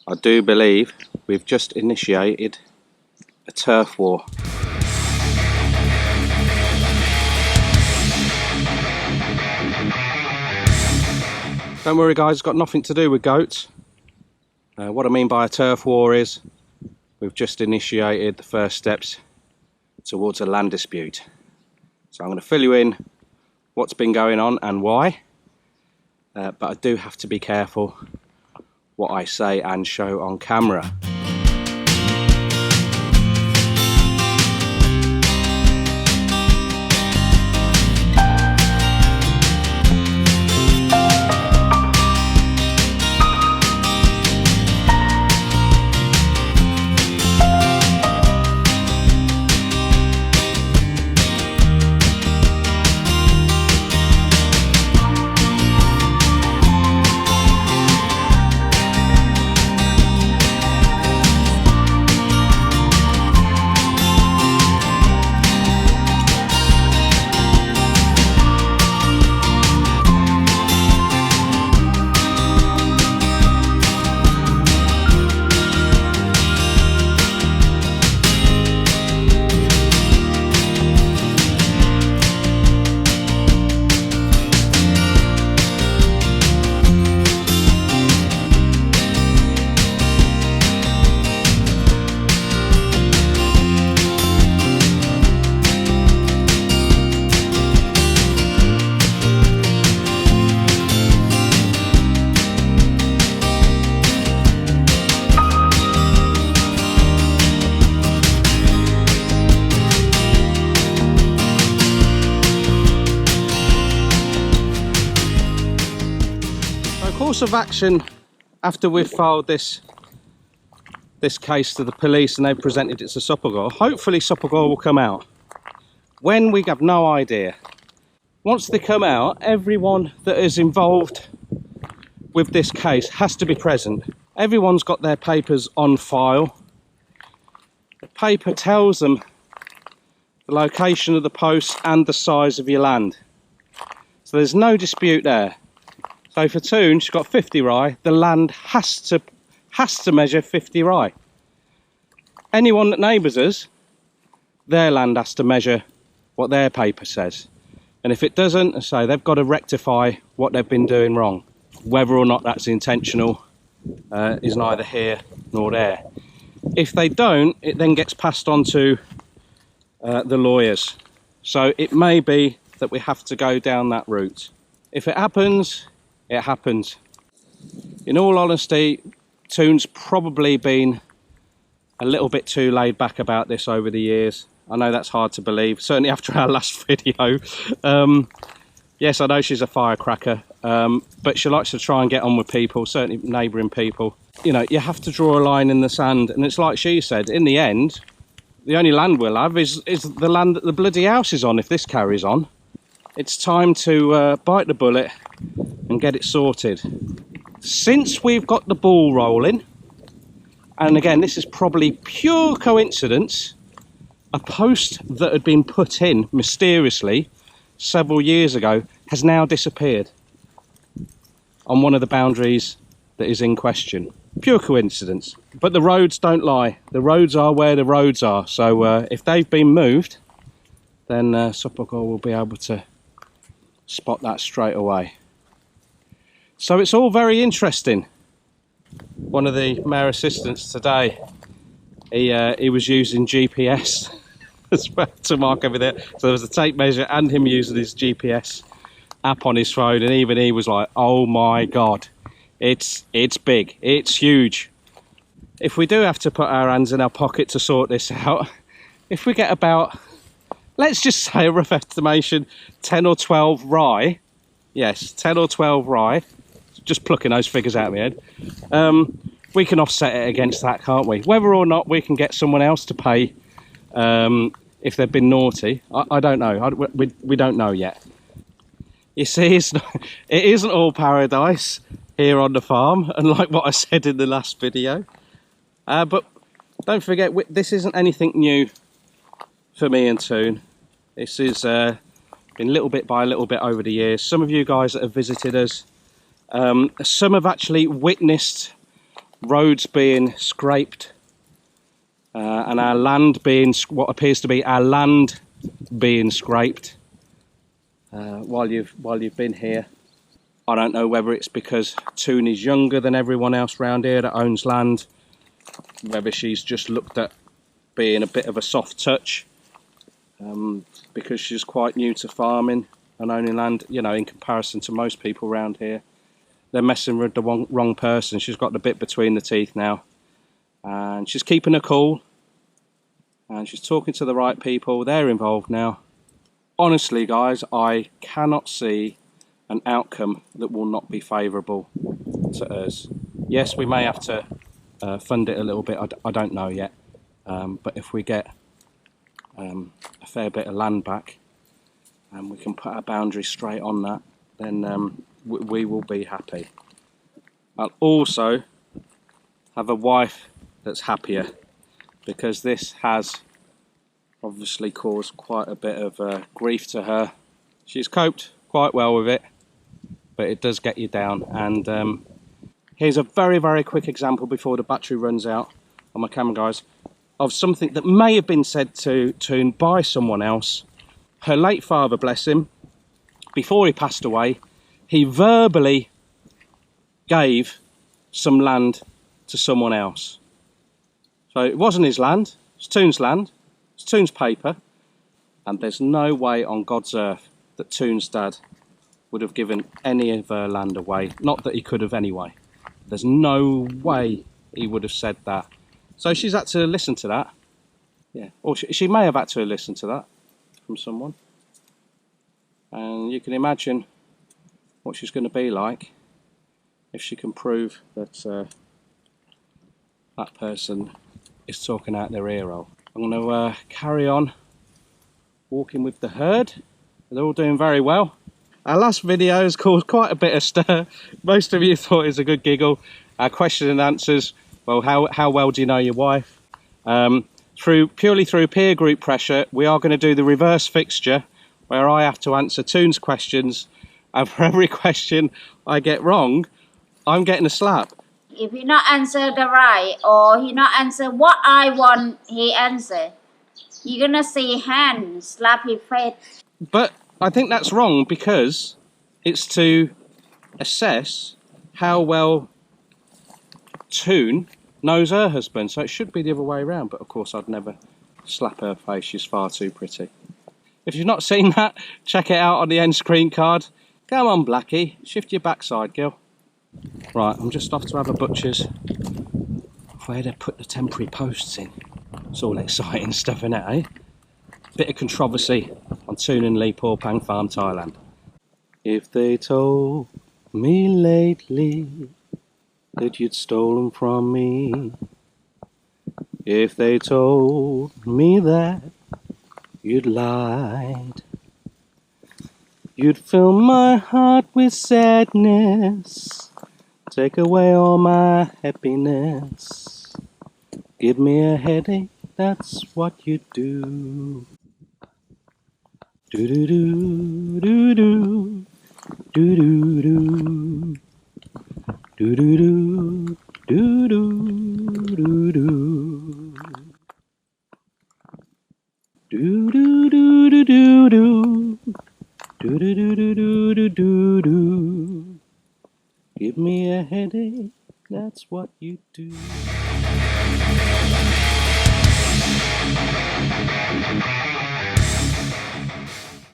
I do believe we've just initiated a turf war. Don't worry guys, it's got nothing to do with goats. What I mean by a turf war is we've just initiated the first steps towards a land dispute. So I'm going to fill you in what's been going on and why, but I do have to be careful what I say and show on camera. Course of action after we've filed this case to the police and they've presented it to Supagor. Hopefully Supagor will come out. When, we have no idea. Once they come out, everyone that is involved with this case has to be present. Everyone's got their papers on file. The paper tells them the location of the posts and the size of your land. So there's no dispute there. So for Toon, she's got 50 rye. The land has to measure 50 rye. Anyone that neighbours us, their land has to measure what their paper says. And if it doesn't, so they've got to rectify what they've been doing wrong. Whether or not that's intentional is neither here nor there. If they don't, it then gets passed on to the lawyers. So it may be that we have to go down that route. If it happens, it happens. In all honesty, Toon's probably been a little bit too laid back about this over the years. I know that's hard to believe, certainly after our last video. Yes, I know she's a firecracker, but she likes to try and get on with people, certainly neighbouring people. You know, you have to draw a line in the sand, and it's like she said, in the end, the only land we'll have is the land that the bloody house is on if this carries on. It's time to bite the bullet and get it sorted. Since we've got the ball rolling, and again this is probably pure coincidence, a post that had been put in mysteriously several years ago has now disappeared on one of the boundaries that is in question. Pure coincidence. But the roads don't lie. The roads are where the roads are. So if they've been moved, then Supagor will be able to spot that straight away. So it's all very interesting. One of the mayor assistants today, he was using GPS as well to mark everything. So there was a tape measure and him using his GPS app on his phone, and even he was like, oh my god, it's big, it's huge. If we do have to put our hands in our pocket to sort this out, if we get about, let's just say a rough estimation, 10 or 12 rye, yes, 10 or 12 rye, just plucking those figures out of my head, we can offset it against that, can't we? Whether or not we can get someone else to pay if they've been naughty, I don't know. We don't know yet. You see, it isn't all paradise here on the farm, and like what I said in the last video. But don't forget, this isn't anything new for me and Toon. This has been little bit by little bit over the years. Some of you guys that have visited us, some have actually witnessed roads being scraped, and our land being, what appears to be our land being scraped while you've been here. I don't know whether it's because Toon is younger than everyone else around here that owns land, whether she's just looked at being a bit of a soft touch because she's quite new to farming and owning land, you know, in comparison to most people around here. They're messing with the wrong person. She's got the bit between the teeth now, and she's keeping her cool, and she's talking to the right people. They're involved now. Honestly, guys, I cannot see an outcome that will not be favourable to us. Yes, we may have to fund it a little bit. I don't know yet, but if we get a fair bit of land back and we can put our boundaries straight on that, then we will be happy. I'll also have a wife that's happier, because this has obviously caused quite a bit of grief to her. She's coped quite well with it, but it does get you down. And here's a very, very quick example before the battery runs out on my camera, guys, of something that may have been said to Toon by someone else. Her late father, bless him, before he passed away, he verbally gave some land to someone else. So it wasn't his land, it's Toon's land, it's Toon's paper, and there's no way on God's earth that Toon's dad would have given any of her land away. Not that he could have anyway. There's no way he would have said that. So she's had to listen to that. Yeah, or she may have had to listen to that from someone. And you can imagine what she's going to be like if she can prove that that person is talking out their ear hole. I'm going to carry on walking with the herd. They're all doing very well. Our last video has caused quite a bit of stir. Most of you thought it was a good giggle. Our question and answers, well, how well do you know your wife? Purely through peer group pressure, we are going to do the reverse fixture, where I have to answer Toon's questions, and for every question I get wrong, I'm getting a slap. If he not answer the right, or he not answer what I want he answer, you're gonna see hand slap his face. But I think that's wrong, because it's to assess how well Toon knows her husband, so it should be the other way around. But of course I'd never slap her face, she's far too pretty. If you've not seen that, check it out on the end screen card. Come on, Blackie, shift your backside, girl. Right, I'm just off to have a butcher's where they put the temporary posts in. It's all exciting stuff, isn't it, eh? Bit of controversy on Toon and Lee Pang Farm, Thailand. If they told me lately that you'd stolen from me, if they told me that you'd lied, you'd fill my heart with sadness, take away all my happiness, give me a headache, that's what you do. Do do do do do do do do do do do do do do. Do do do do do do do do do do do do. Give me a headache, that's what you do.